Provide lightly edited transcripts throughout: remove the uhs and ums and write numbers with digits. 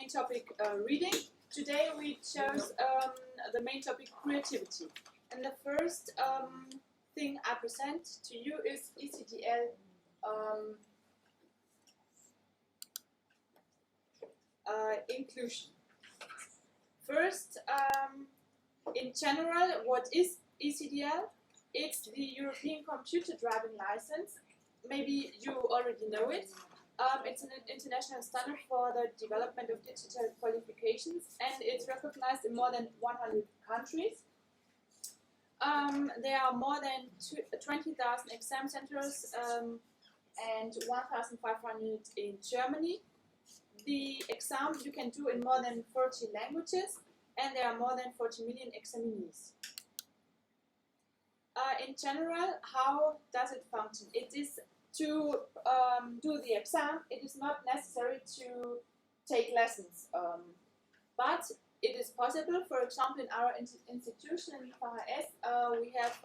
main topic reading. Today we chose the main topic creativity. And the first thing I present to you is ECDL inclusion. First, in general, what is ECDL? It's the European Computer Driving License. Maybe you already know it. It's an international standard for the development of digital qualifications, and it's recognized in more than 100 countries. There are more than 20,000 exam centers and 1,500 in Germany. The exam you can do in more than 40 languages, and there are more than 40 million examinees. In general, how does it function? It is to do the exam, it is not necessary to take lessons, but it is possible. For example, in our institution in VHS, we have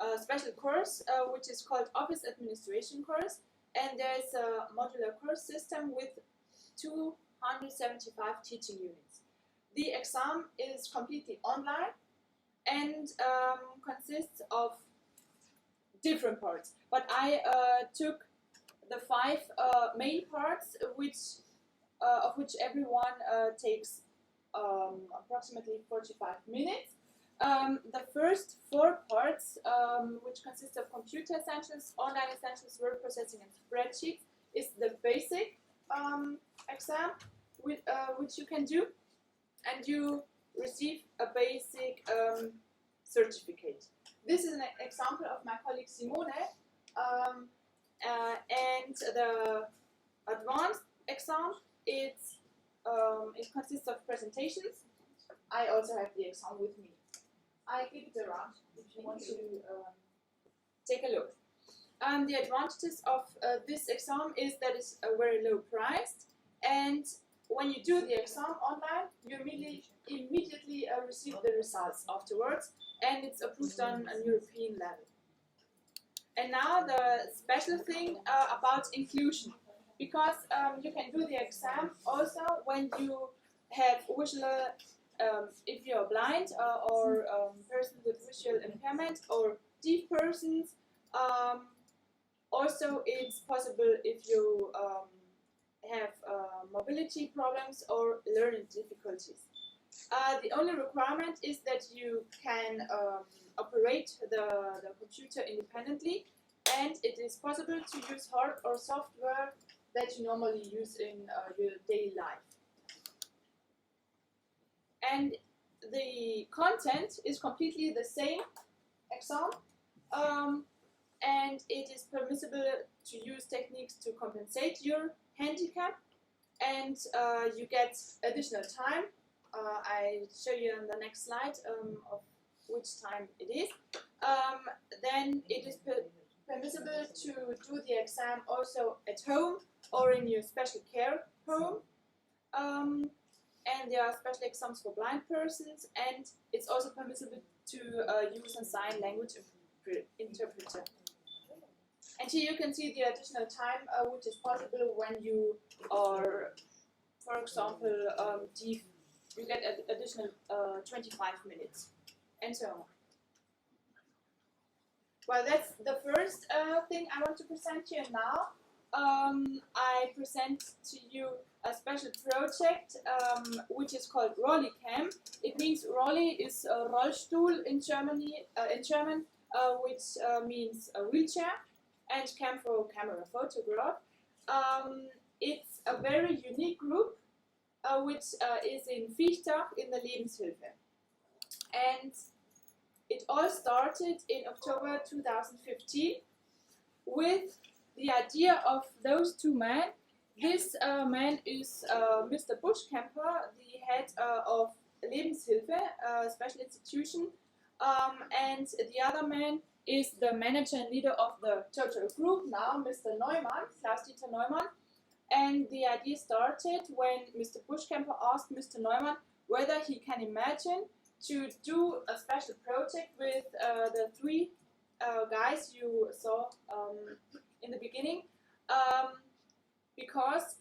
a special course which is called Office Administration course, and there is a modular course system with 275 teaching units. The exam is completely online and consists of different parts, but I took the 5 main parts, of which everyone takes approximately 45 minutes. The first 4 parts, which consist of computer essentials, online essentials, word processing, and spreadsheets, is the basic exam which you can do, and you receive a basic certificate. This is an example of my colleague Simone, and the advanced exam, it consists of presentations. I also have the exam with me. I give it around if you want to take a look. The advantages of this exam is that it's very low priced, and when you do the exam online, you immediately receive the results afterwards, and it's approved on a European level. And now the special thing about inclusion, because you can do the exam also when you have visual, if you're blind or person with visual impairment or deaf persons. Also, it's possible if you have mobility problems or learning difficulties. The only requirement is that you can operate the computer independently, and it is possible to use hard or software that you normally use in your daily life. And the content is completely the same exam, and it is permissible to use techniques to compensate your handicap, and you get additional time. I show you on the next slide of which time it is. Then it is permissible to do the exam also at home or in your special care home. And there are special exams for blind persons, and it's also permissible to use a sign language interpreter. And here you can see the additional time which is possible when you are, for example, deaf. You get an additional 25 minutes, and so on. Well, that's the first thing I want to present to you now. I present to you a special project which is called Rollicam. It means Rolli is a Rollstuhl in German, which means a wheelchair, and cam for camera photograph. It's a very unique group which is in Viechtag in the Lebenshilfe. And it all started in October 2015 with the idea of those 2 men. This man is Mr. Buschkemper, the head of Lebenshilfe, a special institution, and the other man is the manager and leader of the total group now, Mr. Neumann, Klaus-Dieter Neumann. And the idea started when Mr. Buschkemper asked Mr. Neumann whether he can imagine to do a special project with the 3 guys you saw in the beginning, because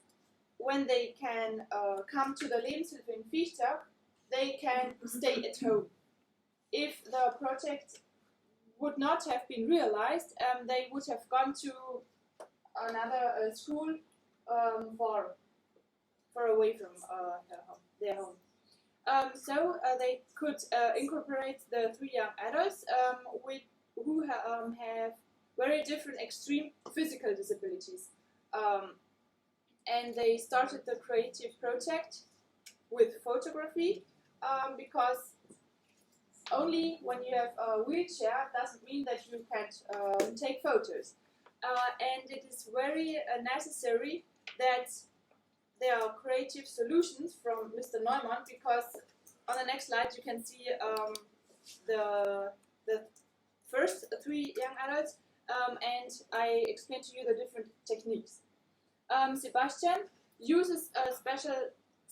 when they can come to the Lebenshilfe in Fichte, they can stay at home. If the project would not have been realized, they would have gone to another school far away from their home. So they could incorporate the 3 young adults who have very different extreme physical disabilities. And they started the creative project with photography because only when you have a wheelchair doesn't mean that you can't take photos. And it is very necessary that there are creative solutions from Mr. Neumann, because on the next slide you can see the first 3 young adults, and I explain to you the different techniques. Sebastian uses a special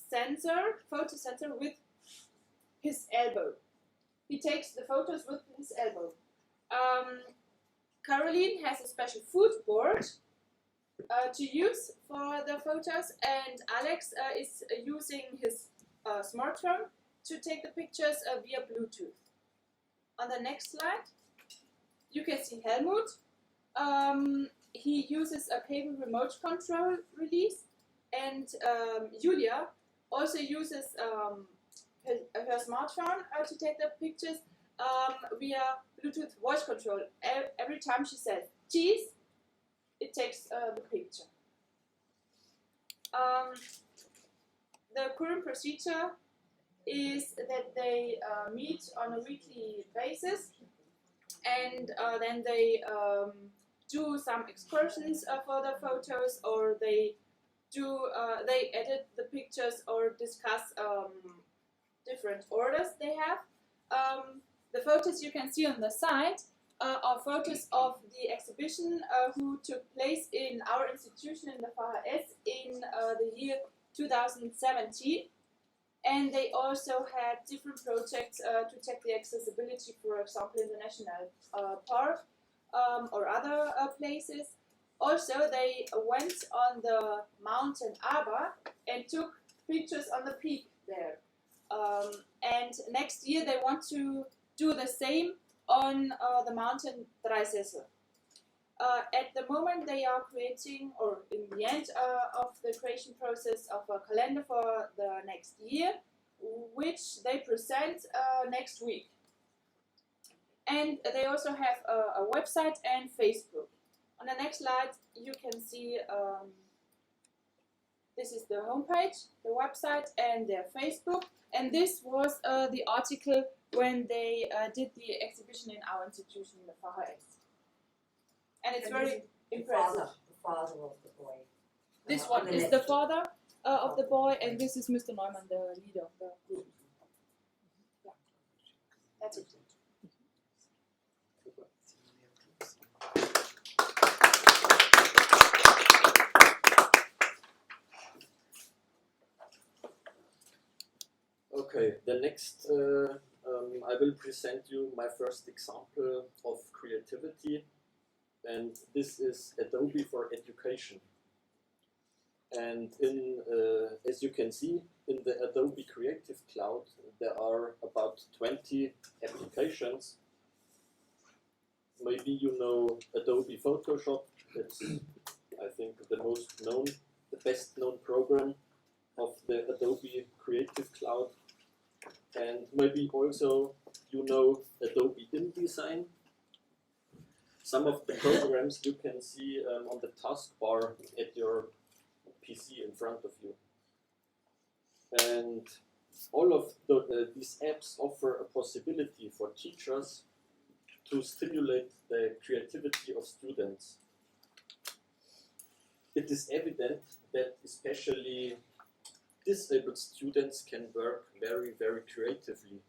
sensor, photo sensor, with his elbow. He takes the photos with his elbow. Caroline has a special food board to use for the photos, and Alex is using his smartphone to take the pictures via Bluetooth. On the next slide, you can see Helmut. He uses a cable remote control release, and Julia also uses her smartphone to take the pictures via Bluetooth voice control. Every time she says cheese, it takes the picture. The current procedure is that they meet on a weekly basis, and then they do some excursions for the photos, or they edit the pictures or discuss different orders they have. The photos you can see on the side are photos of the exhibition who took place in our institution in the VHS in the year 2017. And they also had different projects to check the accessibility, for example, in the National Park or other places. Also, they went on the mountain Aber and took pictures on the peak there. And next year they want to do the same on the mountain Dreisessel. At the moment they are creating, or in the end of the creation process, of a calendar for the next year, which they present next week. And they also have a website and Facebook. On the next slide you can see this is the homepage, the website, and their Facebook. And this was the article when they did the exhibition in our institution, the VHS. And it's very impressive. The father of the boy. This one is the father of the boy, and this is Mr. Neumann, the leader of the group. Yeah. That's it. Okay, the next I will present you my first example of creativity, and this is Adobe for Education. And in, as you can see, in the Adobe Creative Cloud there are about 20 applications. Maybe you know Adobe Photoshop. It's, I think, the most known, the best known program of the Adobe Creative Cloud. And maybe also you know Adobe InDesign. Some of the programs you can see on the taskbar at your PC in front of you. And all of these apps offer a possibility for teachers to stimulate the creativity of students. It is evident that especially disabled students can work very, very creatively.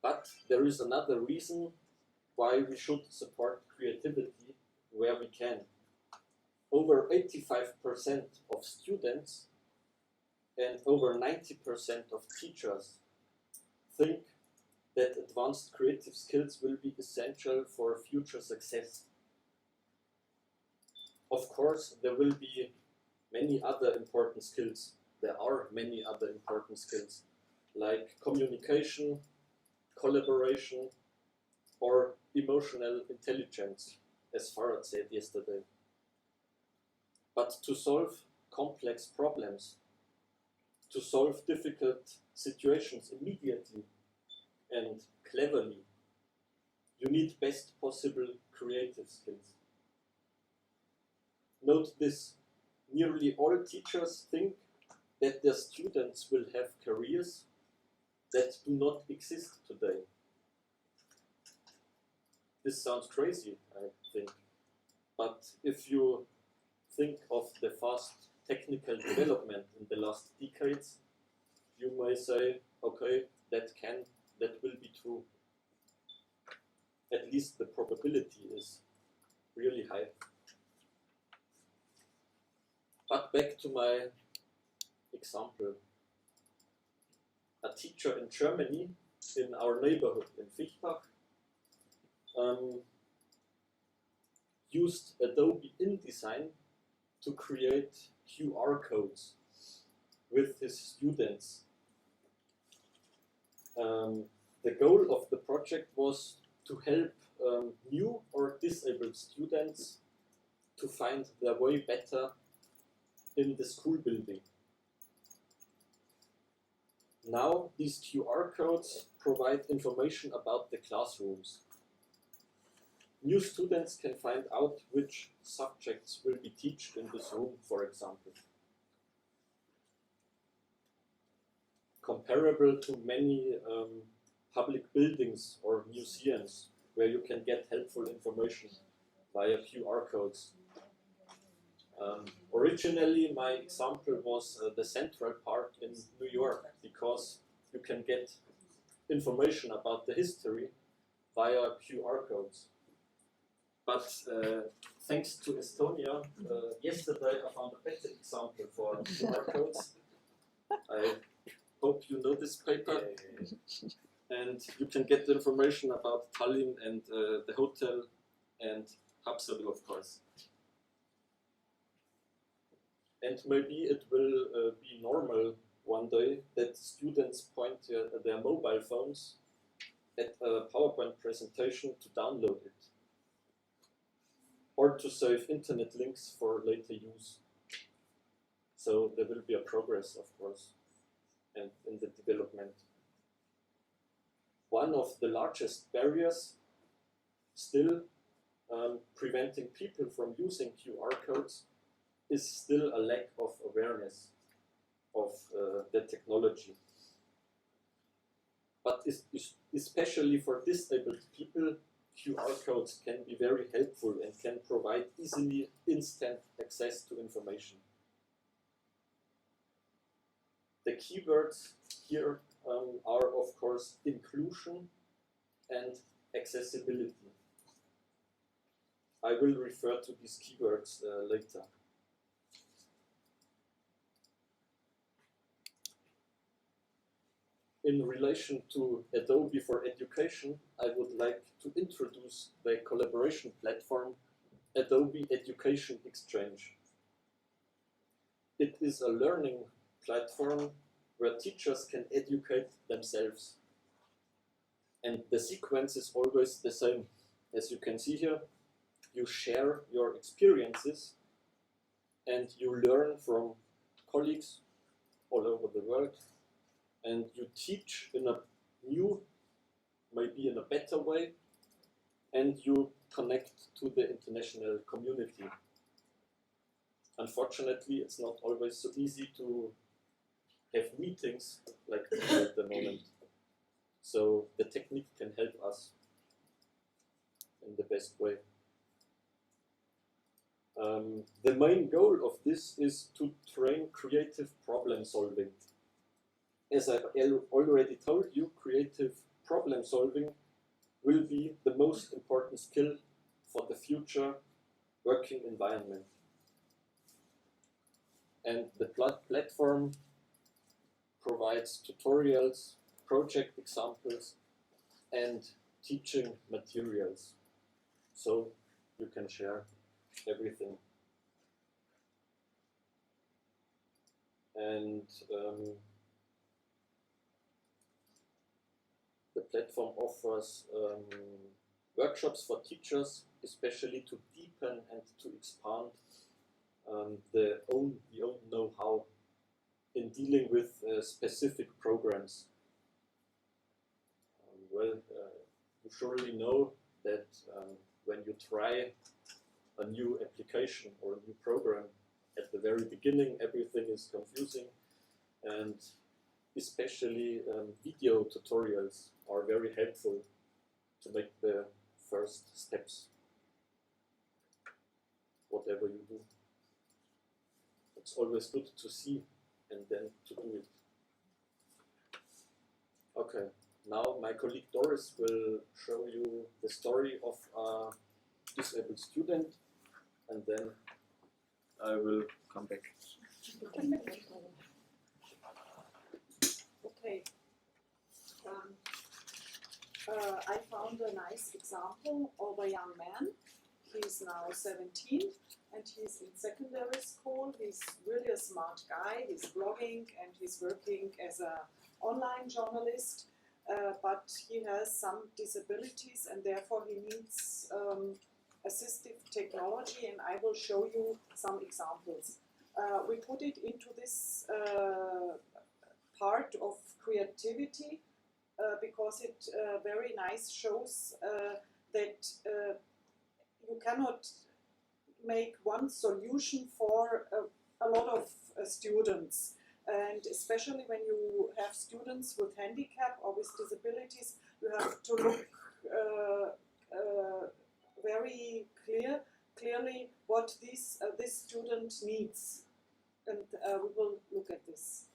But there is another reason why we should support creativity where we can. Over 85% of students and over 90% of teachers think that advanced creative skills will be essential for future success. Of course, there will be many other important skills. There are many other important skills like communication, collaboration, or emotional intelligence, as Farad said yesterday. But to solve complex problems, to solve difficult situations immediately and cleverly, you need best possible creative skills. Note this, nearly all teachers think that their students will have careers that do not exist today. This sounds crazy, I think, but if you think of the fast technical development in the last decades, you may say, okay, that will be true. At least the probability is really high. But back to my example. A teacher in Germany, in our neighborhood in Fichtbach, used Adobe InDesign to create QR codes with his students. The goal of the project was to help new or disabled students to find their way better in the school building. Now these QR codes provide information about the classrooms. New students can find out which subjects will be taught in this room, for example. Comparable to many public buildings or museums where you can get helpful information via QR codes. Originally, my example was the Central Park in New York, because you can get information about the history via QR codes. But thanks to Estonia, yesterday I found a better example for QR codes. I hope you know this paper. And you can get the information about Tallinn and the hotel and Haapsalu, of course. And maybe it will be normal one day that students point their mobile phones at a PowerPoint presentation to download it, or to save internet links for later use. So there will be a progress, of course, and in the development. One of the largest barriers still preventing people from using QR codes is still a lack of awareness of the technology. But especially for disabled people, QR codes can be very helpful and can provide easily instant access to information. The keywords here are, of course, inclusion and accessibility. I will refer to these keywords later. In relation to Adobe for Education, I would like to introduce the collaboration platform Adobe Education Exchange. It is a learning platform where teachers can educate themselves. And the sequence is always the same. As you can see here, you share your experiences and you learn from colleagues all over the world, and you teach in a new, maybe in a better way, and you connect to the international community. Unfortunately, it's not always so easy to have meetings like this at the moment. So the technique can help us in the best way. The main goal of this is to train creative problem solving. As I already told you, creative problem solving will be the most important skill for the future working environment. And the platform provides tutorials, project examples, and teaching materials. So you can share everything. and the platform offers workshops for teachers, especially to deepen and to expand the own know-how in dealing with specific programs. You surely know that when you try a new application or a new program, at the very beginning everything is confusing, and especially video tutorials are very helpful to make the first steps, whatever you do. It's always good to see and then to do it. Okay, now my colleague Doris will show you the story of a disabled student, and then I will come back. Okay. I found a nice example of a young man. He's now 17 and he's in secondary school. He's really a smart guy. He's blogging and he's working as an online journalist, but he has some disabilities and therefore he needs assistive technology, and I will show you some examples. We put it into this part of creativity because it very nice shows that you cannot make one solution for a lot of students, and especially when you have students with handicap or with disabilities, you have to look very clearly what this student needs, and we will look at this.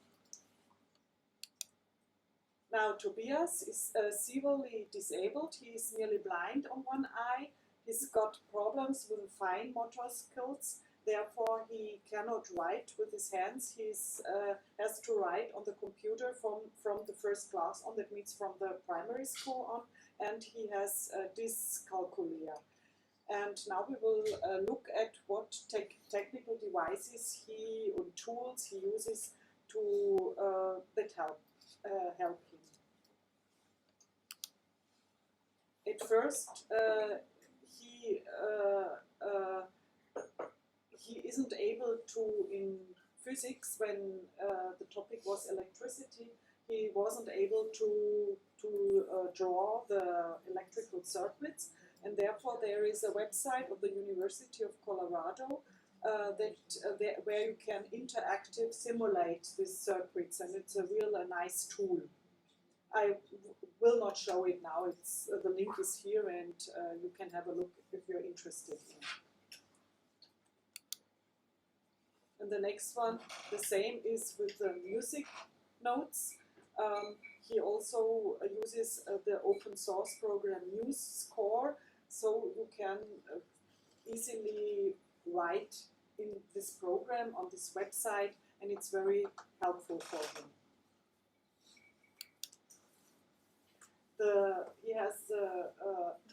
Now Tobias is severely disabled. He is nearly blind on one eye. He's got problems with fine motor skills. Therefore, he cannot write with his hands. He has to write on the computer from the first class on. That means from the primary school on. And he has dyscalculia. And now we will look at what technical devices and tools he uses to that help him. At first, he isn't able to, in physics, when the topic was electricity, he wasn't able to draw the electrical circuits, and therefore there is a website of the University of Colorado where you can interactive simulate these circuits, and it's a nice tool. I will not show it now. It's the link is here, and you can have a look if you're interested. And the next one, the same is with the music notes. He also uses the open source program MuseScore, so you can easily write in this program on this website, and it's very helpful for him. He has the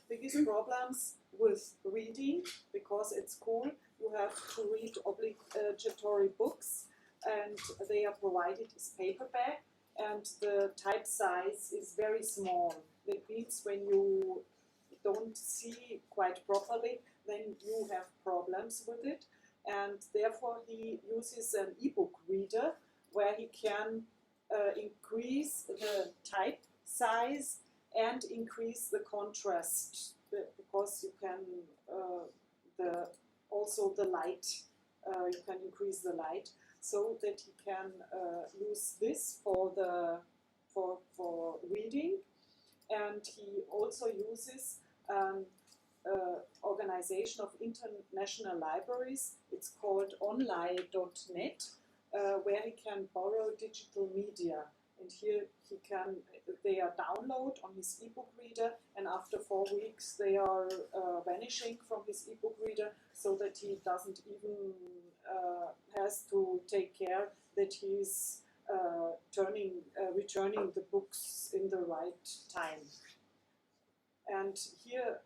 biggest problems with reading, because at school you have to read obligatory books, and they are provided as paperback, and the type size is very small. That means when you don't see quite properly, then you have problems with it, and therefore he uses an ebook reader where he can increase the type size and increase the contrast, because you can also the light, you can increase the light, so that he can use this for reading. And he also uses organization of international libraries. It's called online.net, where he can borrow digital media. And here they are download on his ebook reader, and after 4 weeks they are vanishing from his ebook reader, so that he doesn't even has to take care that he's returning the books in the right time. And here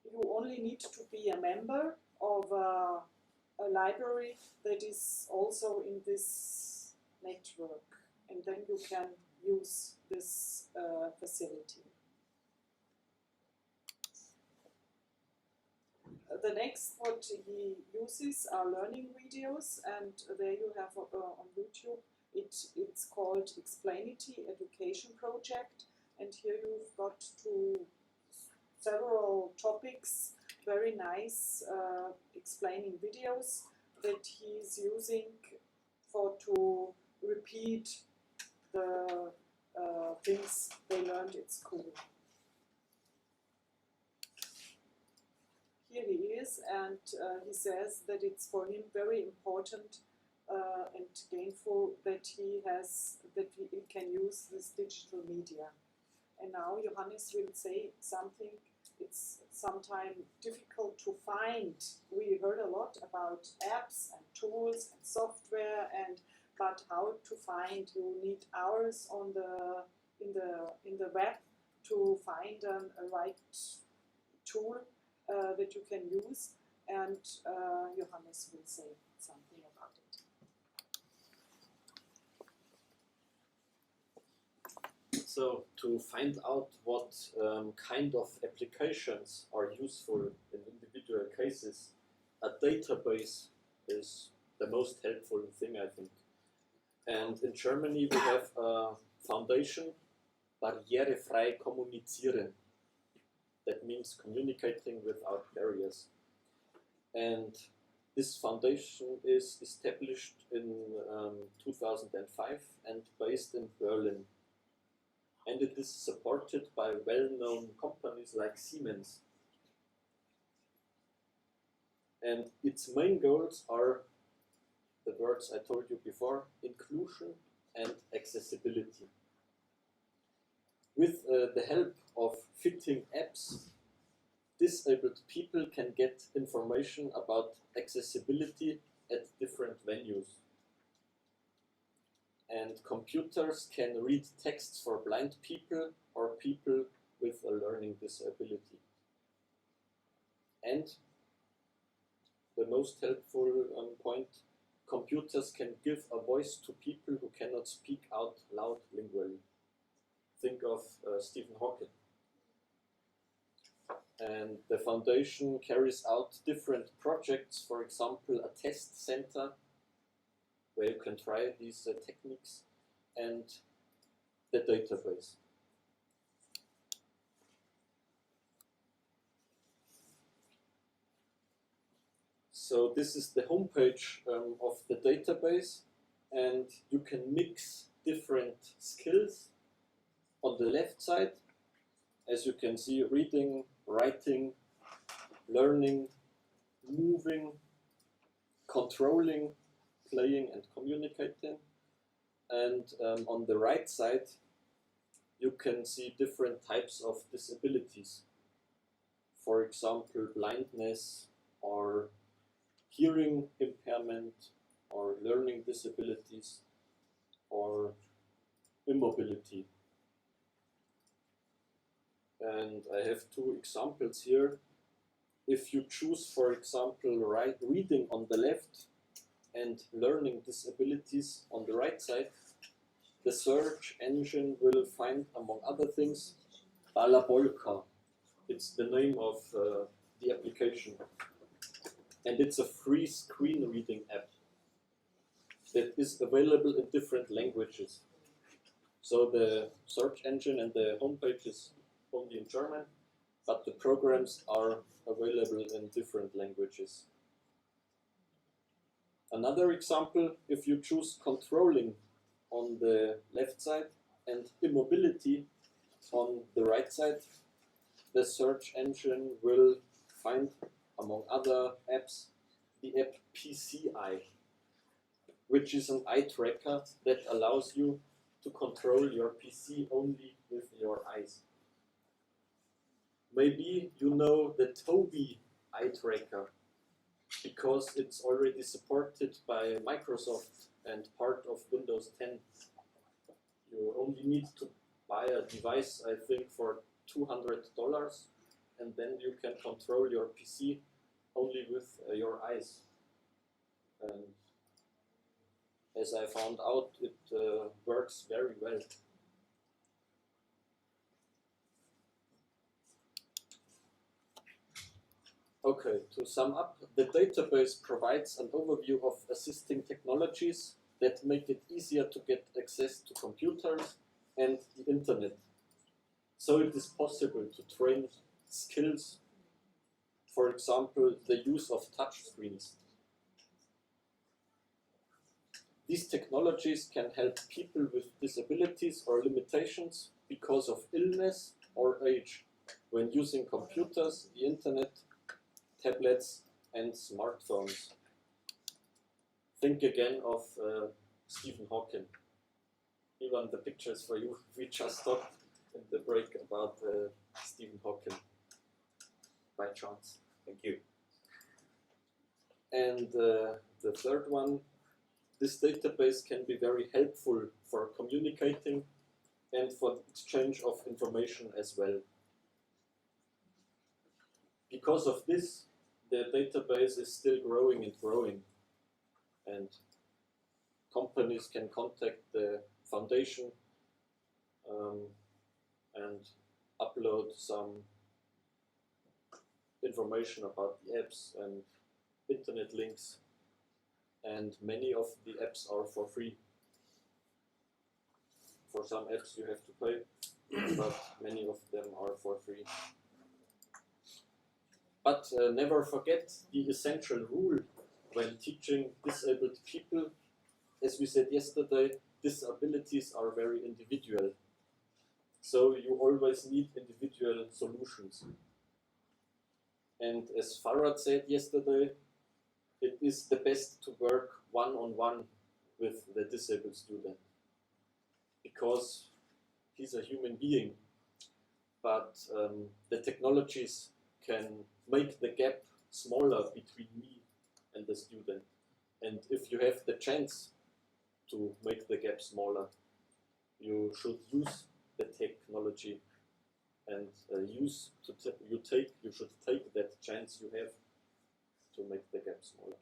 you only need to be a member of a a library that is also in this network, and then you can use this facility. The next what he uses are learning videos, and there you have on YouTube, it's called Explainity Education Project, and here you've got several topics, very nice explaining videos that he's using to repeat the things they learned at school. Here he is, and he says that it's for him very important and gainful that he can use this digital media. And now Johannes will say something. It's sometimes difficult to find. We heard a lot about apps and tools and software, but how to find? You need hours in the web to find a right tool that you can use, and Johannes will say something about it. So to find out what kind of applications are useful in individual cases, a database is the most helpful thing, I think. And in Germany we have a foundation, barrierefrei kommunizieren. That means communicating without barriers. And this foundation is established in 2005 and based in Berlin. And it is supported by well-known companies like Siemens. And its main goals are the words I told you before: inclusion and accessibility. With the help of fitting apps, disabled people can get information about accessibility at different venues. And computers can read texts for blind people or people with a learning disability. And the most helpful point, computers can give a voice to people who cannot speak out loud lingually. Think of Stephen Hawking. And the foundation carries out different projects, for example, a test center where you can try these techniques, and the database. So this is the homepage of the database, and you can mix different skills. On the left side, as you can see, reading, writing, learning, moving, controlling, playing and communicating. And on the right side, you can see different types of disabilities. For example, blindness or hearing impairment or learning disabilities or immobility. And I have two examples here. If you choose, for example, reading on the left and learning disabilities on the right side, the search engine will find, among other things, Balabolka. It's the name of the application. And it's a free screen reading app that is available in different languages. So the search engine and the homepage is only in German, but the programs are available in different languages. Another example, if you choose controlling on the left side and immobility on the right side, the search engine will find, among other apps, the app PCI, which is an eye tracker that allows you to control your PC only with your eyes. Maybe you know the Tobii eye tracker because it's already supported by Microsoft and part of Windows 10. You only need to buy a device, I think, for $200, and then you can control your PC only with your eyes. as I found out, it works very well. Okay, to sum up, the database provides an overview of assisting technologies that make it easier to get access to computers and the internet. So it is possible to train skills, for example, the use of touch screens. These technologies can help people with disabilities or limitations because of illness or age when using computers, the internet, tablets and smartphones. Think again of Stephen Hawking. Even the pictures for you. We just talked in the break about Stephen Hawking by chance. Thank you. And the third one, this database can be very helpful for communicating and for the exchange of information as well. Because of this, the database is still growing and growing, and companies can contact the foundation and upload some information about the apps and internet links, and many of the apps are for free. For some apps you have to pay, but many of them are for free. But never forget the essential rule when teaching disabled people. As we said yesterday, disabilities are very individual. So you always need individual solutions. And as Farad said yesterday, it is the best to work one-on-one with the disabled student, because he's a human being, but the technologies can make the gap smaller between me and the student. And if you have the chance to make the gap smaller, you should use the technology and you should take that chance you have to make the gap smaller.